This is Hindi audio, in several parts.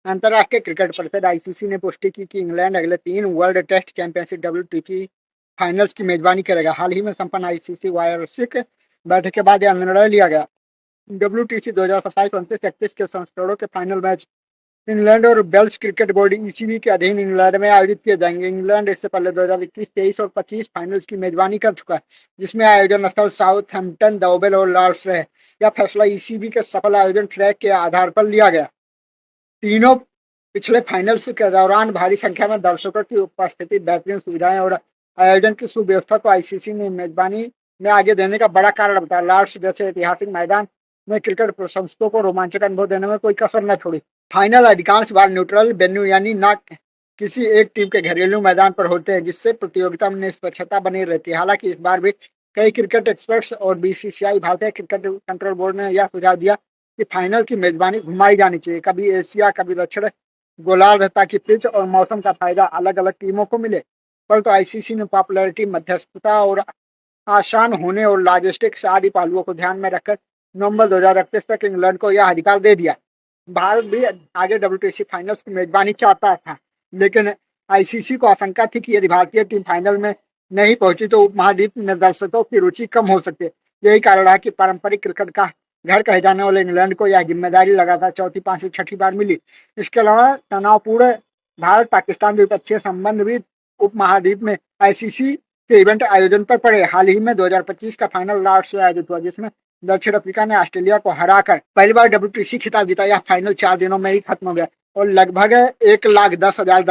अंतर्राष्ट्रीय क्रिकेट परिषद आईसीसी ने पुष्टि की कि इंग्लैंड अगले 3 world test championship WTC finals की मेजबानी करेगा। हाल ही में संपन्न आईसीसी वार्षिक बैठक के बाद यह निर्णय लिया गया। WTC 2027 29-31 के संस्करणों के फाइनल मैच इंग्लैंड और वेल्स क्रिकेट बोर्ड ECB के अधीन इंग्लैंड में आयोजित किए जाएंगे। इंग्लैंड इससे पहले 2021, 23 और 25 फाइनल्स की मेजबानी कर चुका है, जिसमें आयोजन स्थल साउथहैम्पटन, ओवल और लॉर्ड्स रहे। यह फैसला ECB के सफल आयोजन ट्रैक के आधार पर लिया गया। तीनों पिछले फाइनल्स के दौरान भारी संख्या में दर्शकों की उपस्थिति, बेहतरीन सुविधाएं और आयोजन की सुव्यवस्था को आईसीसी ने मेजबानी में आगे देने का बड़ा कारण बताया। लॉर्ड्स जैसे ऐतिहासिक मैदान में क्रिकेट प्रशंसकों को रोमांचक अनुभव देने में कोई कसर न छोड़ी। फाइनल अधिकांश बार न्यूट्रल वेन्यू यानी न किसी एक टीम के घरेलू मैदान पर होते हैं, जिससे प्रतियोगिता में निष्पक्षता बनी रहती है। हालांकि इस बार भी कई क्रिकेट एक्सपर्ट्स और BCCI भारतीय क्रिकेट कंट्रोल बोर्ड ने यह सुझाव दिया कि फाइनल की मेजबानी घुमाई जानी चाहिए, कभी एशिया कभी दक्षिण गोलार्ध, ताकि पिच और मौसम का फायदा अलग अलग टीमों को मिले। परंतु आईसीसी ने पॉपुलैरिटी, मध्यस्थता और आसान होने और लॉजिस्टिक्स आदि पहलुओं को ध्यान में रखकर नवंबर 2031 तक इंग्लैंड को यह अधिकार दे दिया। भारत भी आगे WTC फाइनल्स की मेजबानी चाहता था, लेकिन आईसीसी को आशंका थी कि यदि भारतीय टीम फाइनल में नहीं पहुंची तो उपमहाद्वीप में दर्शकों की रुचि कम हो सकती है। यही कारण है कि पारंपरिक क्रिकेट का घर कहे जाने वाले इंग्लैंड को यह जिम्मेदारी लगातार चौथी, पांचवी, छठी बार मिली। इसके अलावा तनावपूर्ण भारत पाकिस्तान द्विपक्षीय संबंध भी उपमहाद्वीप में आईसीसी के इवेंट आयोजन पर पड़े। हाल ही में 2025 का फाइनल लॉर्ड्स में आयोजित हुआ, जिसमें दक्षिण अफ्रीका ने ऑस्ट्रेलिया को हराकर पहली बार WTC खिताब जीता। यह फाइनल 4 दिनों में ही खत्म हो गया और लगभग 1,10,000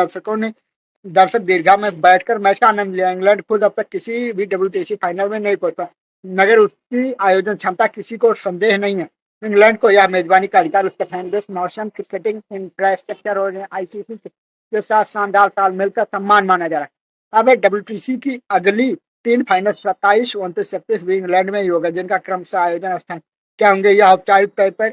दर्शक दीर्घा में बैठकर मैच का आनंद लिया। इंग्लैंड खुद अब तक किसी भी WTC फाइनल में नहीं पहुंचा, मगर उसकी आयोजन क्षमता किसी को संदेह नहीं है। इंग्लैंड को यह मेजबानी का अधिकार उसके फैन बेस, मौसम, क्रिकेटिंग इंफ्रास्ट्रक्चर और आईसीसी के साथ शानदार तालमेल का सम्मान माना जा रहा है। अब WTC की अगली 3 फाइनल 27, 29, 31 भी इंग्लैंड में ही होगा, जिनका क्रमशः आयोजन स्थान क्या होंगे यह औपचारिक तौर पर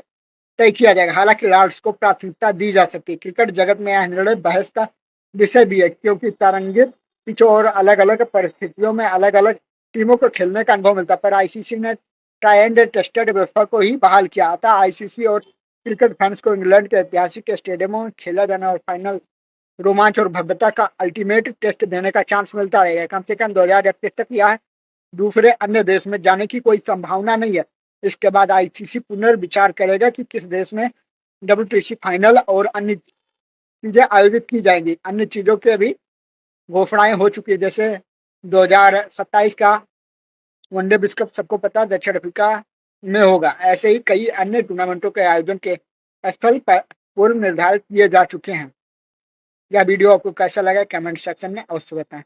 तय किया जाएगा। हालांकि लॉर्ड्स को प्राथमिकता दी जा सकती है। क्रिकेट जगत में यह निर्णय बहस का विषय भी है, क्योंकि तरंगित पिचों और अलग अलग परिस्थितियों में अलग अलग टीमों को खेलने का अनुभव मिलता है। पर आईसीसी ने ट्राई एंड टेस्टेड व्यवस्था को ही बहाल किया। अतः आईसीसी और क्रिकेट फैंस को इंग्लैंड के ऐतिहासिक स्टेडियमों में खेला जाना और फाइनल रोमांच और भव्यता का अल्टीमेट टेस्ट देने का चांस मिलता रहेगा। कम से कम 2031 तक यह दूसरे अन्य देश में जाने की कोई संभावना नहीं है। इसके बाद आईसीसी पुनर्विचार करेगा कि किस देश में WTC फाइनल और अन्य चीजें आयोजित की जाएंगी। अन्य चीजों की अभी घोषणाएं हो चुकी है, जैसे 2027 का वनडे विश्व कप सबको पता दक्षिण अफ्रीका में होगा। ऐसे ही कई अन्य टूर्नामेंटों के आयोजन के स्थल पर पूर्व निर्धारित किए जा चुके हैं। यह वीडियो आपको कैसा लगा कमेंट सेक्शन में अवश्य बताएं।